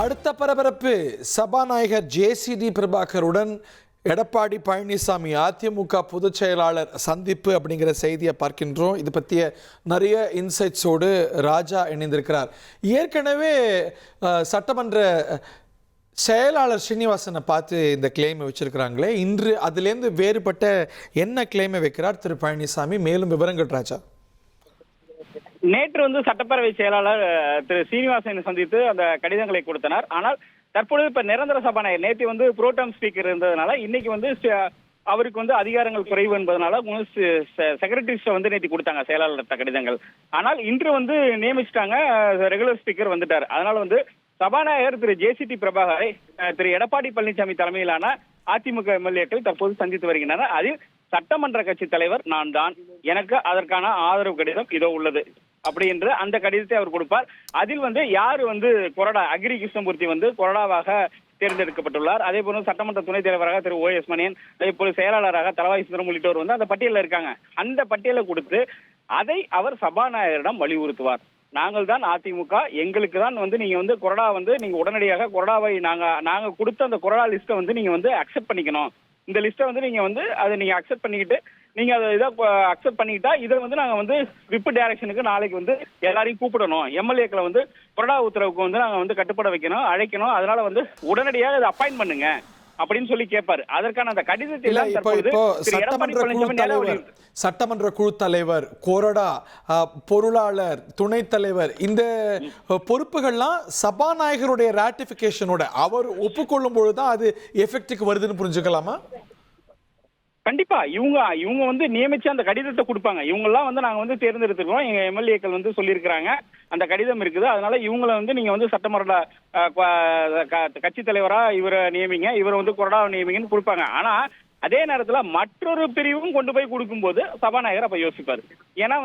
அடுத்த பரபரப்பு சபாநாயகர் ஜேசிடி பிரபாகருடன் எடப்பாடி பழனிசாமி அதிமுக பொதுச் செயலாளர் சந்திப்பு அப்படிங்கிற செய்தியை பார்க்கின்றோம். இது பற்றிய நிறைய இன்சைட்ஸோடு ராஜா இணைந்திருக்கிறார். ஏற்கனவே சட்டமன்ற செயலாளர் ஸ்ரீனிவாசனை பார்த்து இந்த கிளைமை வச்சிருக்கிறாங்களே, இன்று அதுலேருந்து வேறுபட்ட என்ன கிளைமை வைக்கிறார் திரு பழனிசாமி? மேலும் விவரங்கள் ராஜா. நேற்று சட்டப்பேரவை செயலாளர் திரு சீனிவாசனை சந்தித்து அந்த கடிதங்களை கொடுத்தனர். ஆனால் தற்பொழுது இப்ப நிரந்தர சபாநாயகர் நேற்று புரோட்டம் ஸ்பீக்கர் இருந்ததுனால இன்னைக்கு அவருக்கு அதிகாரங்கள் குறைவு என்பதனால செக்ரட்டரிஸ்ட நேற்று கொடுத்தாங்க செயலாளர் கடிதங்கள். ஆனால் இன்று நியமிச்சிட்டாங்க, ரெகுலர் ஸ்பீக்கர் வந்துட்டார். அதனால சபாநாயகர் திரு ஜேசிடி பிரபாகரை திரு எடப்பாடி பழனிசாமி தலைமையிலான அதிமுக எம்எல்ஏக்கள் தற்போது சந்தித்து வருகின்றனர். அதில் சட்டமன்ற கட்சி தலைவர் நான் தான், எனக்கு அதற்கான ஆதரவு கடிதம் இதோ உள்ளது அப்படி என்று அந்த கடிதத்தை அவர் கொடுப்பார். அதில் யாரு கொறடா அக்ரி கிருஷ்ணமூர்த்தி கொறடாவாக தேர்ந்தெடுக்கப்பட்டுள்ளார். அதே போல சட்டமன்ற துணைத் தலைவராக திரு OS மணியன், அதே போல செயலாளராக தலவாய் சுந்தரம் உள்ளிட்டோர் அந்த பட்டியலில் இருக்காங்க. அந்த பட்டியலை கொடுத்து அதை அவர் சபாநாயகரிடம் வலியுறுத்துவார். நாங்கள் தான் அதிமுக, எங்களுக்கு தான் நீங்க கொறடா நீங்க உடனடியாக கொறடாவை நாங்க கொடுத்த அந்த கொறடா லிஸ்ட்டை நீங்க அக்செப்ட் பண்ணிக்கணும். இந்த லிஸ்ட்டை நீங்க அதை நீங்க அக்செப்ட் பண்ணிக்கிட்டு நீங்க அதை இதை அக்செப்ட் பண்ணிக்கிட்டா இதை நாங்க விப் டைரக்ஷனுக்கு நாளைக்கு எல்லாரையும் கூப்பிடணும். எம்எல்ஏக்களை கொறடா உத்தரவுக்கு நாங்க கட்டுப்பட வைக்கணும், அழைக்கணும். அதனால உடனடியாக இதை அப்பாயின்ட் பண்ணுங்க அப்படின்னு சொல்லி கேட்பாரு. அதற்கான அந்த கடிதத்தை சட்டமன்ற குழு தலைவர், கொறடா, பொருளாளர், துணைத் தலைவர், இந்த பொறுப்புகள்லாம் சபாநாயகருடைய ராட்டிபிகேஷனோட அவர் ஒப்புக்கொள்ளும் பொழுதுதான் அது எஃபெக்டுக்கு வருதுன்னு புரிஞ்சுக்கலாமா? கண்டிப்பா இவங்க நியமிச்சு அந்த கடிதத்தை கொடுப்பாங்க. இவங்க எல்லாம் நாங்க தேர்ந்தெடுத்துக்கிறோம், எங்க எம்எல்ஏக்கள் சொல்லியிருக்கிறாங்க, அந்த கடிதம் இருக்குது. அதனால இவங்களை நீங்க சட்டமன்ற கட்சி தலைவரா இவரை நியமிங்க, இவரை கொறடா நியமிங்கன்னு கொடுப்பாங்க. ஆனா அதே நேரத்துல மற்றொரு பிரிவும் கொண்டு போய் கொடுக்கும் போது சபாநாயகர் அப்ப யோசிப்பாரு. ஏன்னா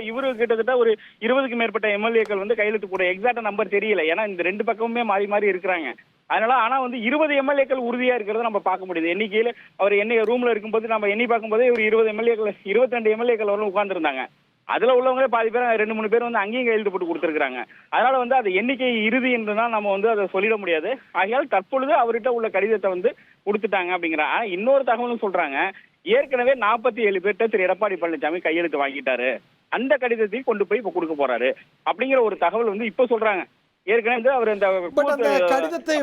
இவரு கிட்டத்தட்ட ஒரு 20க்கு மேற்பட்ட எம்எல்ஏக்கள் கையெழுத்து போட எக்ஸாக்ட் நம்பர் தெரியல. ஏன்னா இந்த ரெண்டு பக்கமுமே மாறி மாறி இருக்கிறாங்க. அதனால ஆனா 20 எம்எல்ஏக்கள் உறுதியா இருக்கிறத நம்ம பார்க்க முடியுது. எண்ணிக்கையில அவர் ரூம்ல இருக்கும்போது நம்ம எண்ணி பார்க்கும்போது ஒரு 20 எம்எல்ஏக்கள் 22 எம்எல்ஏக்கள் வரலும் உட்கார்ந்து இருந்தாங்க. அதுல உள்ளவங்களே பாதி பேர் 2-3 பேர் அங்கேயும் கையெழுத்து போட்டு கொடுத்துருக்காங்க. அதனால அது எண்ணிக்கை இறுதி என்றுதான் நம்ம அதை சொல்லிட முடியாது. ஆகையால் தற்பொழுது அவர்கிட்ட உள்ள கடிதத்தை கொடுத்துட்டாங்க அப்படிங்கிற. ஆனா இன்னொரு தகவலும் சொல்றாங்க, ஏற்கனவே 47 பேர்ட்ட திரு எடப்பாடி பழனிசாமி கையெழுத்து வாங்கிட்டாரு, அந்த கடிதத்தையும் கொண்டு போய் இப்ப கொடுக்க போறாரு அப்படிங்கிற ஒரு தகவல் இப்ப சொல்றாங்க. ஏற்கனவே அவர் இந்த கடிதத்தை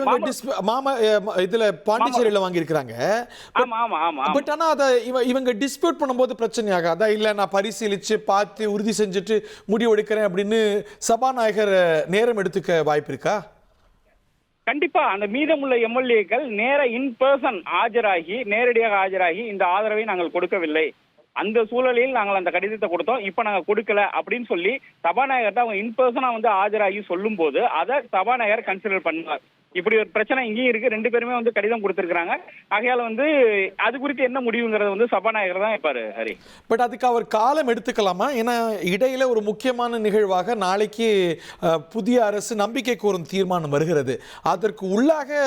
இதுல பாண்டிச்சேரியில வாங்கியிருக்காங்க. பட் ஆனா அதை இவங்க டிஸ்பியூட் பண்ணும்போது பிரச்சனையாக அதான் இல்ல, நான் பரிசீலிச்சு பார்த்து உறுதி செஞ்சுட்டு முடிவு எடுக்கிறேன் அப்படின்னு சபாநாயகர் நேரம் எடுத்துக்க வாய்ப்பு இருக்கா? கண்டிப்பா அந்த மீதமுள்ள எம்எல்ஏக்கள் இன் பர்சன் நேரடியாக ஆஜராகி இந்த ஆதரவை நாங்கள் கொடுக்கவில்லை, அந்த சூழலில் நாங்கள் அந்த கடிதத்தை கொடுத்தோம், இப்ப நாங்க கொடுக்கல அப்படின்னு சொல்லி சபாநாயகர்ட்ட அவங்க இன் பர்சனா ஆஜராகி சொல்லும் போது அதை சபாநாயகர் கன்சிடர் பண்ணுவார். இப்படி ஒரு பிரச்சனை இங்கேயும் இருக்கு, ரெண்டு பேருமே கடிதம் கொடுத்திருக்காங்க. ஆகையால அது குறித்து என்ன முடிவுங்கிறது சபாநாயகர் தான் இருப்பாரு. ஹரி, பட் அதுக்கு அவர் காலம் எடுத்துக்கலாமா? ஏன்னா இடையில ஒரு முக்கியமான நிகழ்வாக நாளைக்கு புதிய அரசு நம்பிக்கை கோரும் தீர்மானம் வருகிறது. அதற்கு உள்ளாக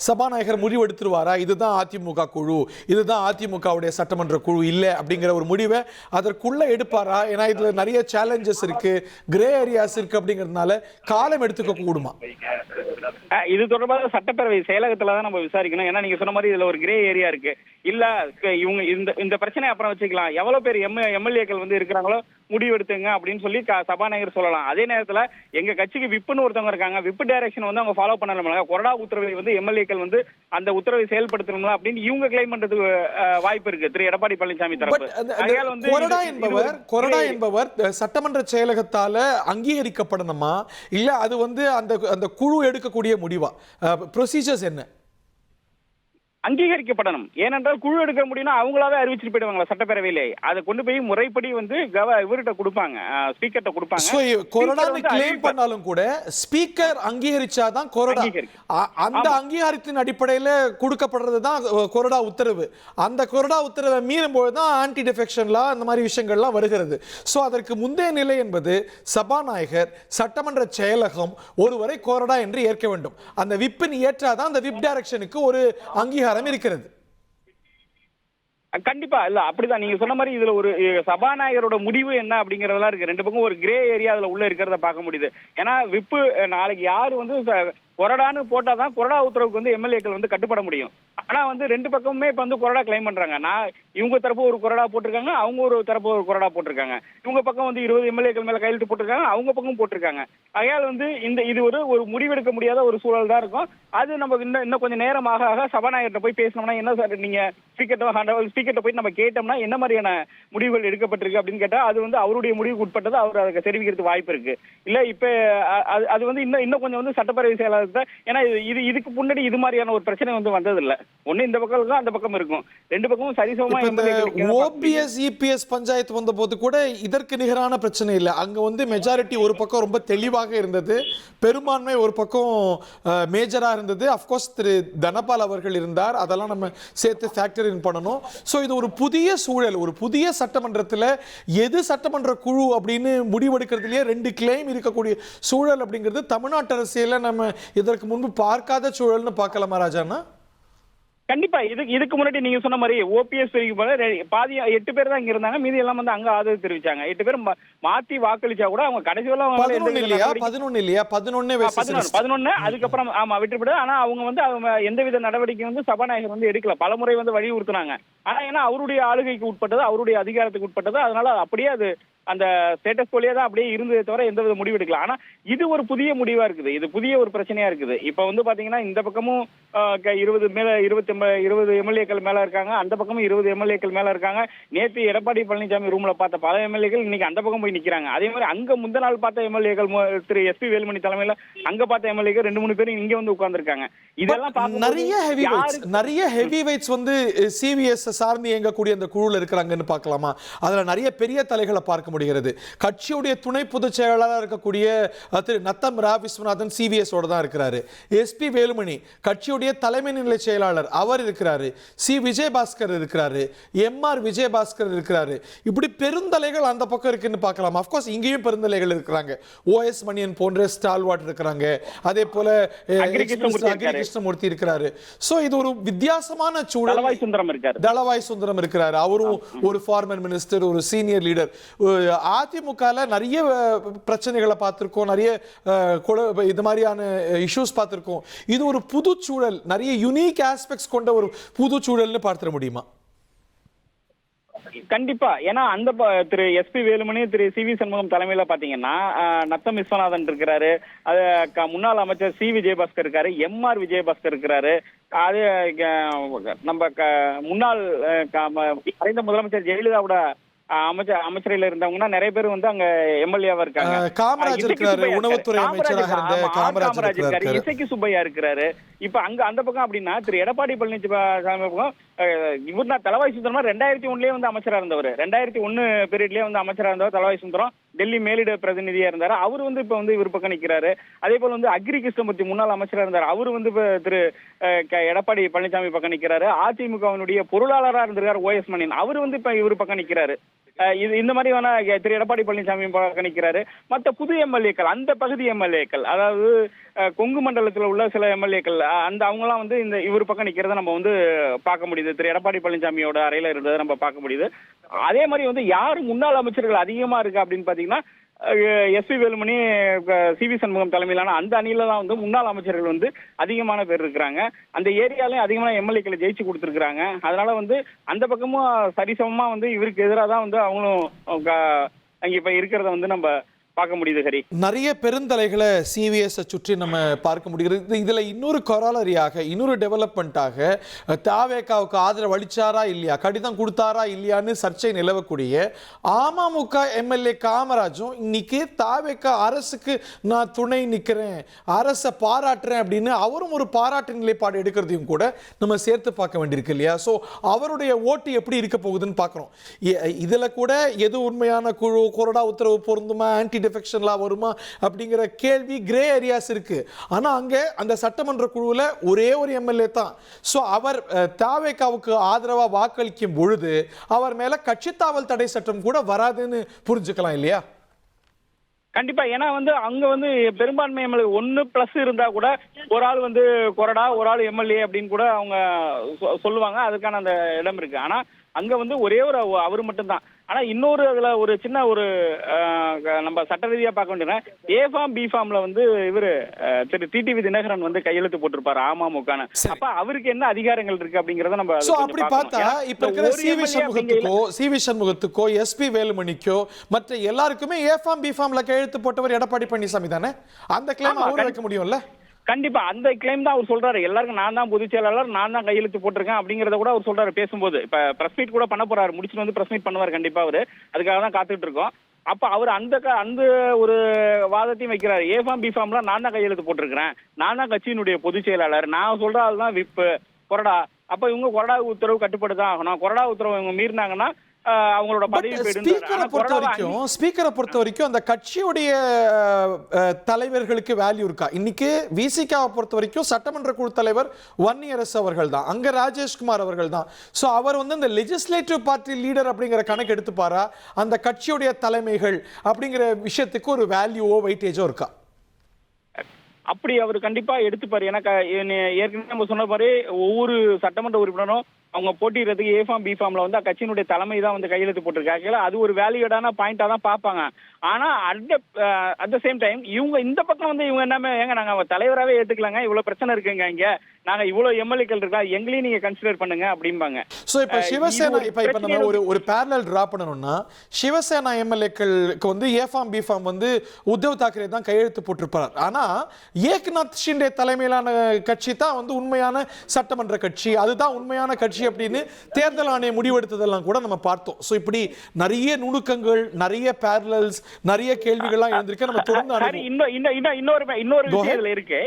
சபாநாயகர் முடிவு எடுத்துருவாரா, இதுதான் அதிமுக குழு, இதுதான் அதிமுகவுடைய சட்டமன்ற குழு இல்லை அப்படிங்கிற ஒரு முடிவை அதற்குள்ள எடுப்பாரா? ஏன்னா இதுல நிறைய சேலஞ்சஸ் இருக்கு, கிரே ஏரியாஸ் இருக்கு, அப்படிங்கிறதுனால காலம் எடுத்துக்க கூடுமா? இது தொடர்பாக சட்டப்பேரவை செயலகத்துல தான் நம்ம விசாரிக்கணும். ஏன்னா நீங்க சொன்ன மாதிரி இதுல ஒரு கிரே ஏரியா இருக்கு. இல்ல இவங்க இந்த பிரச்சனை அப்புறம் வச்சுக்கலாம், எவ்வளவு பேர் எம்எல்ஏக்கள் இருக்கிறாங்களோ முடிவு எடுத்துங்க அப்படின்னு சொல்லி சபாநாயகர் சொல்லலாம். அதே நேரத்துல எங்க கட்சிக்கு விப்புன்னு ஒருத்தவங்க இருக்காங்க, விப் டைரக்ஷன் அவங்க ஃபாலோ பண்ணலாம், கொறடா உத்தரவை எம்எல்ஏக்கள் அந்த உத்தரவை செயல்படுத்தணும் அப்படின்னு இவங்க கிளைம் பண்றதுக்கு வாய்ப்பு இருக்கு திரு எடப்பாடி பழனிசாமி தரப்பு. கொறடா என்பவர் சட்டமன்ற செயலகத்தால அங்கீகரிக்கப்படணுமா, இல்ல அது அந்த குழு எடுக்கக்கூடிய முடிவா? ப்ரொசீஜர்ஸ் என்ன? அங்கீகரிக்கப்படணும். ஏனென்றால் குழு எடுக்க முடியும்னா அவங்களாவே அறிவிச்சுட்டு போயிடுவாங்களா சட்டப்பேரவையிலே. அதை கொண்டு போய் முறைப்படி இவர்கிட்ட கொடுப்பாங்க, ஸ்பீக்கர்ட்ட கொடுப்பாங்க. கொறடான்னு கிளைம் பண்ணாலும் கூட ஸ்பீக்கர் அங்கீகரிச்சாதான் கொறடா. அந்த அங்கீகாரத்தின் அடிப்படையில் கொடுக்கப்படுறது தான் கொறடா உத்தரவு. அந்த கொறடா உத்தரவை மீறும் போதுதான் ஆன்டி டிஃபெக்ஷன் லா அந்த மாதிரி விஷயங்கள்லாம் வருகிறது. ஸோ அதற்கு முந்தைய நிலை என்பது சபாநாயகர் சட்டமன்ற செயலகம் ஒருவரை கொறடா என்று ஏற்க வேண்டும். அந்த விப்பின் ஏற்றாதான் அந்த விப் டைரக்ஷனுக்கு ஒரு அங்கீகாரம் இருக்கிறது. கண்டிப்பா இல்ல, அப்படிதான் நீங்க சொன்ன மாதிரி இதுல ஒரு சபாநாயகரோட முடிவு என்ன அப்படிங்கறதெல்லாம் இருக்கு. ரெண்டு பக்கம் ஒரு கிரே ஏரியா அதுல உள்ள இருக்கிறத பார்க்க முடியுது. ஏன்னா விப்பு நாளைக்கு யாரு கொறடான்னு போட்டாதான் கொறடா உத்தரவுக்கு வந்து எம்எல்ஏக்கள் வந்து கட்டுப்பட முடியும். ஆனா வந்து ரெண்டு பக்கமுமே இப்ப வந்து கொறடா கிளைம் பண்றாங்க. இவங்க தரப்பு ஒரு கொறடா போட்டிருக்காங்க, அவங்க ஒரு தரப்பு ஒரு கொறடா போட்டிருக்காங்க. இவங்க பக்கம் வந்து 20 எம்எல்ஏக்கள் மேல கையெழுத்து போட்டிருக்காங்க, அவங்க பக்கம் போட்டிருக்காங்க. ஆகையால் வந்து இது ஒரு முடிவெடுக்க முடியாத ஒரு சூழல் தான் இருக்கும். அது நம்ம இன்னும் கொஞ்சம் நேரம் ஆக சபாநாயகர்கிட்ட போய் பேசணும்னா, என்ன சார் நீங்க ஸ்பீக்கர்ட்ட போய் நம்ம கேட்டோம்னா என்ன மாதிரியான முடிவுகள் எடுக்கப்பட்டிருக்கு அப்படின்னு கேட்டா, அது வந்து அவருடைய முடிவுக்கு உட்பட்டது, அவர் அதை தெரிவிக்கிறதுக்கு வாய்ப்பு இருக்கு. இல்ல இப்ப அது வந்து இன்னும் கொஞ்சம் வந்து சட்டப்பேரவை செயலாளர், ஏன்னா இதுக்கு முன்னாடி இது மாதிரியான ஒரு பிரச்சனை வந்து வந்தது இல்ல. ஒண்ணு இந்த பக்கம் இருக்கும், அந்த பக்கம் இருக்கும். ரெண்டு பக்கமும் சரிசமமா ஓபிஎஸ் இபிஎஸ் பஞ்சாயத்து வந்த போது கூட இதற்கு நிகரான பிரச்சனை இல்லை. அங்க வந்து மெஜாரிட்டி ஒரு பக்கம் ரொம்ப தெளிவாக இருந்தது, பெரும்பான்மை ஒரு பக்கம் மேஜரா இருந்தது. அஃப்கோர்ஸ் திரு தனபால் அவர்கள் இருந்தார், அதெல்லாம் நம்ம சேர்த்து ஃபேக்டர் இன் பண்ணணும். ஸோ இது ஒரு புதிய சூழல், ஒரு புதிய சட்டமன்றத்தில் எது சட்டமன்ற குழு அப்படின்னு முடிவெடுக்கிறதுலேயே ரெண்டு கிளைம் இருக்கக்கூடிய சூழல் அப்படிங்கிறது தமிழ்நாட்டு அரசியலில் நம்ம இதற்கு முன்பு பார்க்காத சூழல்னு பார்க்கலாமா ராஜாண்ணா? கண்டிப்பா. இதுக்கு முன்னாடி நீங்க சொன்ன மாதிரி ஓபிஎஸ் போல பாதி 8 பேர் தான் இங்க இருந்தாங்க, மீதி எல்லாம் வந்து அங்க ஆதரவு தெரிவிச்சாங்க. 8 பேர் மாத்தி வாக்களிச்சா கூட அவங்க கடைசி வரல 11 அதுக்கப்புறம் ஆமா விட்டுவிடு. ஆனா அவங்க வந்து எந்தவித நடவடிக்கை வந்து சபாநாயகர் வந்து எடுக்கல. பலமுறை வந்து வலியுறுத்தினாங்க. ஆனா ஏன்னா அவருடைய ஆளுகைக்கு உட்பட்டது, அவருடைய அதிகாரத்துக்கு உட்பட்டது, அதனால அப்படியே அது அந்த ஸ்டேட்டஸ் போலியே தான் அப்படியே இருந்ததே தவிர எந்தவித முடிவு எடுக்கல. ஆனா இது ஒரு புதிய முடிவா இருக்குது, இது புதிய ஒரு பிரச்சனையா இருக்குது. இப்ப வந்து பாத்தீங்கன்னா இந்த பக்கமும் 20 எம்எல்ஏக்கள் மேல இருக்காங்க, அந்த பக்கமும் 20 எம்எல்ஏக்கள் மேல இருக்காங்க. நேற்று எடப்பாடி பழனிசாமி ரூம்ல பார்த்த பல எம்எல்ஏக்கள் இன்னைக்கு அந்த பக்கம் போய் நிக்கிறாங்க. அதே மாதிரி அங்க முந்த நாள் பார்த்த எம்எல்ஏக்கள் திரு எஸ்பி வேலுமணி தலைமையில அங்க பார்த்த எம்எல்ஏக்கள் 2-3 பேர் இங்க வந்து உட்கார்ந்துருக்காங்க. இதெல்லாம் நிறைய ஹெவி வெயிட்ஸ் வந்து சிவிஎஸ் சார்ந்து இயங்கக்கூடிய அந்த குழுல இருக்கிறாங்கன்னு பார்க்கலாமா? அதுல நிறைய பெரிய தலைகளை பார்க்க முடிகிறது. கட்சியுடைய துணை பொதுச் செயலாளராக இருக்கக்கூடிய திரு நத்தம் ரா விஸ்வநாதன் சிவிஎஸ் ஓட தான் இருக்கிறாரு. எஸ்பி வேலுமணி கட்சியுடைய தலைமை நிலை செயலாளர், அவர் இருக்கிறாரு. சி விஜயபாஸ்கர் இருக்கிறாரு, எம்ஆர் விஜயபாஸ்கர் இருக்கிறாரு. இப்படி பெருந்தலைகள் அந்த பக்கம் இருக்குன்னு பார்க்கலாம். அஃப்கோர்ஸ் இங்கேயும் பெருந்தலைகள் இருக்கிறாங்க. ஓஎஸ் மணியன் போன்ற ஸ்டால்வாட் இருக்கிறாங்க. அதே போல அக்ரி கிருஷ்ணமூர்த்தி இருக்கிறாரு. சோ இது ஒரு வித்தியாசமான சூழல். தளவாய் சுந்தரம் இருக்கிறாரு, அவரும் ஒரு ஃபார்மர் மினிஸ்டர், ஒரு சீனியர் லீடர். அதிமுகல நிறைய பிரச்சனைகளை பார்த்திருக்கோம், நிறைய இது மாதிரியான இஷ்யூஸ் பார்த்திருக்கோம். இது ஒரு புது சூழல், நிறைய யூனிக் ஆஸ்பெக்ட்ஸ் கொண்ட ஒரு புது சூழல்னு பார்த்திட முடியுமா? கண்டிப்பா. ஏன்னா அந்த திரு எஸ்பி வேலுமணி, திரு சிவி சண்முகம் தலைமையில பாத்தீங்கன்னா நத்தம் விஸ்வநாதன் இருக்கிறாரு, அது முன்னாள் அமைச்சர் சி விஜயபாஸ்கர் இருக்காரு, எம்ஆர் விஜயபாஸ்கர் இருக்கிறாரு, அது நம்ம முன்னாள் மறைந்த முதலமைச்சர் ஜெயலலிதாவோட அமைச்சரையில இருந்தவங்கன்னா நிறைய பேர் வந்து அங்க எம்எல்ஏவா இருக்காங்க. காமராஜ் இருக்காரு, உணவுத்துறை அமைச்சராக இருந்த காமராஜ் இருக்காரு, இசக்கி சுப்பையா இருக்கிறாரு. இப்ப அங்க அந்த பக்கம் அப்படின்னா திரு எடப்பாடி பழனிசாமி பக்கம் இவர் தளவாய் சுந்தரம் 2001 வந்து அமைச்சரா இருந்தவர். 2001 பீரியட்லயே வந்து அமைச்சரா இருந்தவர் தளவாய் சுந்தரம். டெல்லி மேலிட பிரதிநிதியா இருந்தாரு. அவர் வந்து இப்ப வந்து இவர் பக்கம் நிக்கிறாரு. அதே போல வந்து அக்ரி கிருஷ்ணமூர்த்தி முன்னாள் அமைச்சரா இருந்தார், அவரு வந்து திரு எடப்பாடி பழனிசாமி பக்கம் நிக்கிறாரு. அதிமுகவினுடைய பொருளாளராக இருந்திருக்காரு ஓஎஸ் மணியன், அவர் வந்து இப்ப இவர் பக்கம் நிக்கிறாரு. இந்த மாதிரி வேணா திரு எடப்பாடி பழனிசாமி பக்கம் நிக்கிறாரு. மற்ற புது எம்எல்ஏக்கள், அந்த பகுதி எம்எல்ஏக்கள், அதாவது கொங்கு மண்டலத்தில் உள்ள சில எம்எல்ஏக்கள், அந்த அவங்கலாம் வந்து இந்த இவர் பக்கம் நிக்கிறத நம்ம வந்து பார்க்க முடியுது. திரு எடப்பாடி பழனிசாமியோட அறையில இருந்ததை நம்ம பார்க்க முடியுது. அதே மாதிரி வந்து யாரு முன்னாள் அமைச்சர்கள் அதிகமா இருக்கு அப்படின்னு பாத்தீங்கன்னா எஸ்பி வேலுமணி, சிவி சண்முகம் தலைமையிலான அந்த அணியில தான் வந்து முன்னாள் அமைச்சர்கள் வந்து அதிகமான பேர் இருக்கிறாங்க. அந்த ஏரியாலையும் அதிகமான எம்எல்ஏக்களை ஜெயிச்சு கொடுத்துருக்காங்க. அதனால வந்து அந்த பக்கமும் சரிசமமா வந்து இவருக்கு எதிராக தான் வந்து அவங்களும் அங்க இப்ப இருக்கிறத வந்து நம்ம பார்க்க முடியுது. சரி, நிறைய பெருந்தலைகளை சிவிஎஸ் சுற்றி நம்ம பார்க்க முடிகிறது. இதுல இன்னொரு கொராலரியாக, இன்னொரு டெவலப்மெண்ட்டாக தாவேகாவுக்கு ஆதரவு அளிச்சாரா இல்லையா, கடிதம் கொடுத்தாரா இல்லையான்னு சர்ச்சை நிலவக்கூடிய அமமுக எம்எல்ஏ காமராஜும் இன்னைக்கு தாவேகா அரசுக்கு நான் துணை நிற்கிறேன், அரசை பாராட்டுறேன் அப்படின்னு அவரும் ஒரு பாராட்டு நிலைப்பாடு எடுக்கிறதையும் கூட நம்ம சேர்த்து பார்க்க வேண்டியிருக்கு இல்லையா? ஸோ அவருடைய ஓட்டு எப்படி இருக்க போகுதுன்னு பார்க்குறோம். இதுல கூட எது உண்மையான குழு, கொறடா உத்தரவு பொருந்துமா, ஆன்டி டிஃபெக்ஷன்லா வருமா அப்படிங்கிற கேள்வி, கிரே ஏரியாஸ் இருக்கு. ஆனா அங்க அந்த சட்டமன்ற குழுவில் ஒரே ஒரு எம்எல்ஏ தான். ஸோ அவர் தாவேகாவுக்கு ஆதரவா வாக்களிக்கும் பொழுது அவர் மேல கட்சி தாவல் தடை சட்டம் கூட வராதுன்னு புரிஞ்சுக்கலாம் இல்லையா? கண்டிப்பா. ஏன்னா வந்து அங்க வந்து பெரும்பான்மை எம்எல்ஏ 1+ இருந்தா கூட ஒரு ஆள் வந்து கொறடா, ஒரு ஆள் எம்எல்ஏ அப்படின்னு கூட அவங்க சொல்லுவாங்க. அதுக்கான அந்த இடம் இருக்கு. ஆனா அங்க வந்து ஒரே ஒரு அவர் மட்டும்தான். ஆனா இன்னொரு அதுல ஒரு சின்ன ஒரு நம்ம சட்ட ரீதியா பார்க்க வேண்டியதுன்னா, ஏ ஃபார்ம் பி ஃபார்ம்ல வந்து இவரு திரு டிடிவி தினகரன் வந்து கையெழுத்து போட்டிருப்பாரு அமமுகன்னு. அப்ப அவருக்கு என்ன அதிகாரங்கள் இருக்கு அப்படிங்கறத நம்ம சோ அப்படி பார்த்தா இப்ப இருக்கிற சி வி சண்முகத்துக்கோ எஸ்பி வேலுமணிக்கோ மற்ற எல்லாருக்குமே ஏ ஃபார்ம் பி ஃபார்ம்ல கையெழுத்து போட்டவர் எடப்பாடி பழனிசாமி தானே. அந்த கிளைம் அவரு வைக்க முடியும்ல. கண்டிப்பா அந்த கிளைம் தான் அவர் சொல்றாரு. எல்லாருக்கும் நான் தான் பொதுச் செயலாளர், நான் தான் கையெழுத்து போட்டிருக்கேன் அப்படிங்கறத கூட அவர் சொல்றாரு பேசும்போது. இப்ப பிரஸ் மீட் கூட பண்ண போறாரு, முடிச்சுட்டு வந்து பிரஸ் மீட் பண்ணுவார் கண்டிப்பா அவரு. அதுக்காக தான் காத்துட்டு இருக்கோம். அப்ப அவர் அந்த ஒரு வாதத்தையும் வைக்கிறாரு. ஏ ஃபார்ம் பி ஃபார்ம்ல நான் தான் கையெழுத்து போட்டிருக்கிறேன், நான் தான் கட்சியினுடைய பொதுச் செயலாளர், நான் சொல்ற ஆள் தான் விப்பு கொறடா. அப்ப இவங்க கொறடா உத்தரவு கட்டுப்படுத்தான் ஆகணும். கொறடா உத்தரவு இவங்க மீறினாங்கன்னா அவங்களோட பதவி ஸ்பீக்கரை பொறுத்த வரைக்கும் அந்த கட்சியுடைய தலைவர்களுக்கு வேல்யூ இருக்கா? இன்னைக்கு விசிகாவை பொறுத்த வரைக்கும் சட்டமன்ற குழு தலைவர் வன்னியரசு அவர்கள் தான், அங்க ராஜேஷ்குமார் அவர்கள் தான். சோ அவர் வந்து இந்த லெஜிஸ்லேட்டிவ் பார்ட்டி லீடர் அப்படிங்கிற கணக்கு எடுத்துப்பாரா? அந்த கட்சியுடைய தலைமைகள் அப்படிங்கிற விஷயத்துக்கு ஒரு வேல்யூவோ வெயிட்டேஜோ இருக்கா? அப்படி அவர் கண்டிப்பா எடுத்துப்பாரு. எனக்கு ஏற்கனவே நம்ம சொன்ன மாதிரி ஒவ்வொரு சட்டமன்ற உறுப்பினரும் அவங்க போட்டிடுறதுக்கு ஏ ஃபார்ம் பி ஃபார்ம்ல வந்து கட்சியினுடைய தலைமை தான் வந்து கையெழுத்து போட்டிருக்காங்க. அது ஒரு வேல்யூடான பாயிண்டா தான் பார்ப்பாங்க. ஆனா அட் த சேம் டைம் இவங்க இந்த பக்கம் வந்து இவங்க என்னமே ஏங்க நாங்க தலைவராகவே ஏத்துக்கலாங்க, இவ்வளவு பிரச்சனை இருக்குங்க, இங்க நாங்க இவ்வளவு எம்எல்ஏக்கள் இருக்கா, எங்களையும் நீங்க கன்சிடர் பண்ணுங்க அப்படிம்பாங்க. சோ இப்ப சிவசேனா இப்ப நம்ம ஒரு பேரலல் டிரா பண்ணணும்னா சிவசேனா எம்எல்ஏக்களுக்கு வந்து ஏ ஃபார்ம் பி ஃபார்ம் வந்து உத்தவ் தாக்கரே தான் கையெழுத்து போட்டிருப்பார். ஆனா ஏக்நாத் ஷிண்டே தலைமையிலான கட்சி தான் வந்து உண்மையான சட்டமன்ற கட்சி, அதுதான் உண்மையான கட்சி அப்படின்னு தேர்தல் ஆணையம் முடிவெடுத்ததெல்லாம் கூட நம்ம பார்த்தோம். சோ இப்படி நிறைய நுணுக்கங்கள், நிறைய பேரலல்ஸ், நிறைய கேள்விகள்லாம் எழுந்திருக்கு. நம்ம தொடர்ந்து இன்னொரு விஷயம் இருக்கு.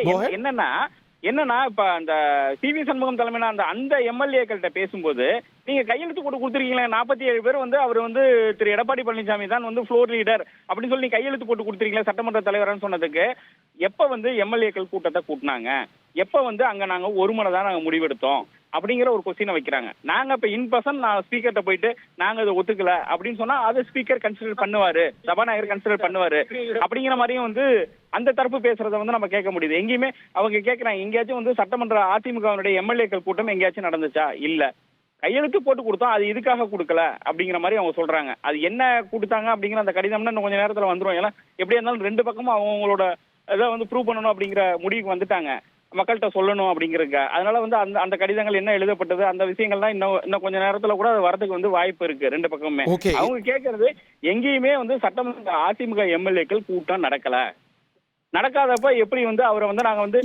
என்னன்னா இப்ப அந்த சி.வி. சண்முகம் தலைமையில அந்த எம்எல்ஏக்கள்கிட்ட பேசும்போது நீங்க கையெழுத்து போட்டு கொடுத்துருக்கீங்களே 47 பேர் வந்து அவர் வந்து திரு எடப்பாடி பழனிசாமி தான் வந்து ஃப்ளோர் லீடர் அப்படின்னு சொல்லி நீங்க கையெழுத்து போட்டு கொடுத்துருக்கீங்களா சட்டமன்ற தலைவர்னு சொன்னதுக்கு எப்ப வந்து எம்எல்ஏக்கள் கூட்டத்தை கூட்டினாங்க, எப்ப வந்து அங்க நாங்க ஒருமனதான் நாங்க முடிவெடுத்தோம் அப்படிங்கிற ஒரு கொஸ்டினை வைக்கிறாங்க. நாங்க இப்ப இன் பர்சன் நான் ஸ்பீக்கர்கிட்ட போயிட்டு நாங்க அதை ஒத்துக்கல அப்படின்னு சொன்னா அதை ஸ்பீக்கர் கன்சிடர் பண்ணுவாரு, சபாநாயகர் கன்சிடர் பண்ணுவாரு அப்படிங்கிற மாதிரியும் வந்து அந்த தரப்பு பேசுறதை வந்து நம்ம கேட்க முடியுது. எங்கேயுமே அவங்க கேட்கறாங்க, எங்கேயாச்சும் வந்து சட்டமன்ற அதிமுகவினுடைய எம்எல்ஏக்கள் கூட்டம் எங்கேயாச்சும் நடந்துச்சா? இல்ல. கையெழுத்து போட்டு கொடுத்தோம், அது இதுக்காக கொடுக்கல அப்படிங்கிற மாதிரி அவங்க சொல்றாங்க. அது என்ன கொடுத்தாங்க அப்படிங்கிற அந்த கடிதம்னா இன்னும் கொஞ்சம் நேரத்துல வந்துரும். ஏன்னா எப்படியா இருந்தாலும் ரெண்டு பக்கமும் அவங்களோட இதை வந்து ப்ரூவ் பண்ணணும் அப்படிங்கிற முடிவுக்கு வந்துட்டாங்க, மக்கள்கிட்ட சொல்லணும் அப்படிங்கிறதுக்கு. அதனால வந்து அந்த கடிதங்கள் என்ன எழுதப்பட்டது அந்த விஷயங்கள்லாம் இன்னும் கொஞ்ச நேரத்துல கூட வரதுக்கு வந்து வாய்ப்பு இருக்கு ரெண்டு பக்கமுமே. அவங்க கேட்கறது எங்கேயுமே வந்து சட்டமன்ற அதிமுக எம்எல்ஏக்கள் கூட்டம் நடக்காதப்ப எப்படி வந்து அவரை வந்து நாங்க வந்து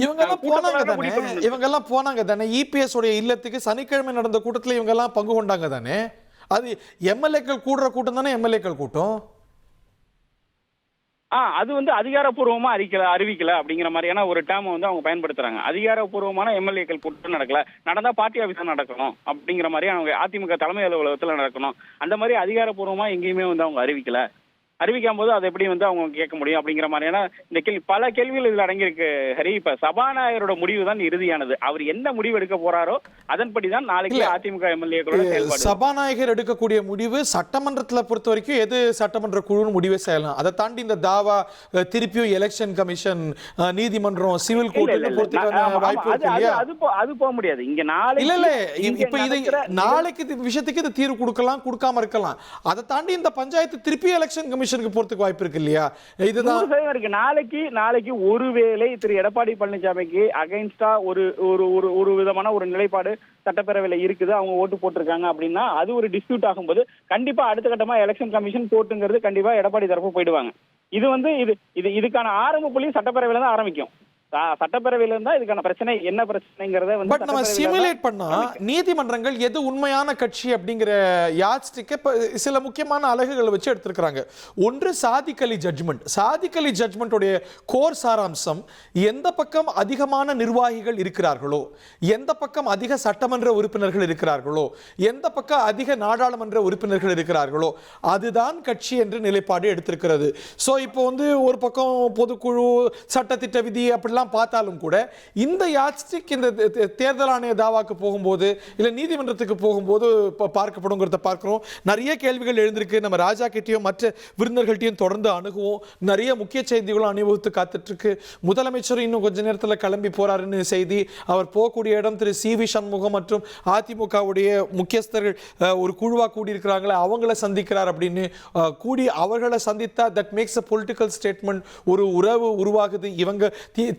இவங்க எல்லாம் போனாங்க தானே இபிஎஸ் உடைய இல்லத்துக்கு சனிக்கிழமை நடந்த கூட்டத்துல இவங்க எல்லாம் பங்கு கொண்டாங்க தானே. அது எம்எல்ஏக்கள் கூடுற கூட்டம் தானே எம்எல்ஏக்கள் கூட்டம். அது வந்து அதிகாரப்பூர்வமா அறிவிக்கல அப்படிங்கிற மாதிரியான ஒரு டேர்ம் வந்து அவங்க பயன்படுத்துறாங்க. அதிகாரப்பூர்வமான எம்எல்ஏக்கள் கூட்டம் நடந்தா பார்ட்டி ஆபீஸ்ல நடக்கணும் அப்படிங்கிற மாதிரி அவங்க அதிமுக தலைமை அலுவலகத்துல நடக்கணும். அந்த மாதிரி அதிகாரப்பூர்வமா எங்கேயுமே வந்து அவங்க அறிவிக்கும் போது அதை எப்படி வந்து அவங்க கேட்க முடியும் அப்படிங்கிற மாதிரியான இந்த பல கேள்விகள் இதுல அடங்கியிருக்கு ஹரி. இப்ப சபாநாயகரோட முடிவு தான் இறுதியானது. அவர் என்ன முடிவு எடுக்க போறாரோ அதன்படிதான் நாளைக்கு அதிமுக எம்எல்ஏக்களோட செயல்பாடு. சபாநாயகர் எடுக்கக்கூடிய முடிவு சட்டமன்றத்துல பொறுத்த வரைக்கும் எது சட்டமன்ற குழுன்னு முடிவே செய்யலாம். அதை தாண்டி இந்த தாவா திருப்பியும் எலெக்ஷன் கமிஷன், நீதிமன்றம், சிவில் கோர்ட் வாய்ப்பு இருக்கு இல்லையா? அது போக முடியாது. இங்க இப்ப இது நாளைக்கு விஷயத்துக்கு இது தீர்வு கொடுக்காம இருக்கலாம். அதை தாண்டி இந்த பஞ்சாயத்து திருப்பி எலெக்ஷன் கமிஷன் போறதுக்கு வாய்ப்பு இருக்கு இல்லையா? இதுதான் இருக்கு. நாளைக்கு ஒருவேளை திரு எடப்பாடி பழனிசாமிக்கு அகைன்ஸ்டா ஒரு விதமான ஒரு நிலைப்பாடு சட்டப்பேரவையில இருக்குது, அவங்க ஓட்டு போட்டிருக்காங்க அப்படின்னா அது ஒரு டிஸ்பியூட் ஆகும்போது கண்டிப்பா அடுத்த கட்டமா எலெக்ஷன் கமிஷன் கோர்ட்டுங்கிறது கண்டிப்பா எடப்பாடி தரப்பு போயிடுவாங்க. இது வந்து இதுக்கான ஆரம்ப புள்ளி சட்டப்பேரவையில தான் ஆரம்பிக்கும். சட்டப்பேரவையில இருந்தா இதுக்கான பிரச்சனை என்ன பிரச்சனைங்கறத வந்து பட் நம்ம சிமுலேட் பண்ணா நீதிமன்றங்கள் எது உண்மையான கட்சி அப்படிங்கிற யாட்ஸ்டிக்கை சில முக்கியமான அலகுகளை வச்சு எடுத்திருக்கிறாங்க. ஒன்று சாதிக் அலி ஜட்ஜ்மெண்ட் உடைய கோர் சாராம்சம் எந்த பக்கம் அதிகமான நிர்வாகிகள் இருக்கிறார்களோ, எந்த பக்கம் அதிக சட்டமன்ற உறுப்பினர்கள் இருக்கிறார்களோ, எந்த பக்கம் அதிக நாடாளுமன்ற உறுப்பினர்கள் இருக்கிறார்களோ அதுதான் கட்சி என்று நிலைப்பாடு எடுத்திருக்கிறது. சோ இப்போ வந்து ஒரு பக்கம் பொதுக்குழு, சட்டத்திட்ட விதி அப்படிலாம் எல்லாம் பார்த்தாலும் கூட இந்த யாட்ஸ்டிக் இந்த தேர்தல் ஆணைய தாவாக்கு போகும்போது இல்லை நீதிமன்றத்துக்கு போகும்போது பார்க்கப்படுங்கிறத பார்க்கிறோம். நிறைய கேள்விகள் எழுந்திருக்கு. நம்ம ராஜா கிட்டையும் மற்ற விருந்தினர்கள்ட்டையும் தொடர்ந்து அணுகுவோம். நிறைய முக்கிய செய்திகளும் அணிவகுத்து காத்துட்டு இருக்கு. முதலமைச்சர் இன்னும் கொஞ்ச நேரத்தில் கிளம்பி போறாருன்னு செய்தி. அவர் போகக்கூடிய இடம் திரு சி வி சண்முகம் மற்றும் அதிமுகவுடைய முக்கியஸ்தர்கள் ஒரு குழுவா கூடி இருக்கிறாங்களே அவங்கள சந்திக்கிறார் அப்படின்னு கூடி அவர்களை சந்தித்தா that makes a political statement. ஒரு உறவு உருவாகுது. இவங்க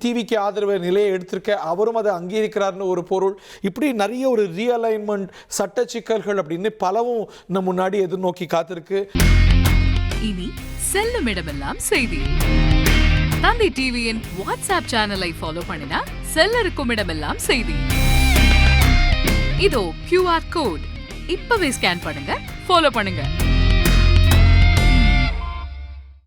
டிவிக்கு ஆதரவு நிலையை எடுத்திருக்க அவரும் அதை அங்கீகரிக்கிறார்னு ஒரு பொருள். இப்படி நிறைய ஒரு ரீஅலைன்மெண்ட் சட்ட சிக்கல்கள் அப்படின்னு பலவும் நம்ம முன்னாடி எதிர்நோக்கி காத்திருக்கு. இனி செல்லும் இடமெல்லாம் செய்தி. தந்தி டிவியின் வாட்ஸ்அப் சேனலை ஃபாலோ பண்ணினா செல்ல இருக்கும் இடமெல்லாம் செய்தி. இதோ QR கோட் இப்பவே ஸ்கேன் பண்ணுங்க, ஃபாலோ பண்ணுங்க.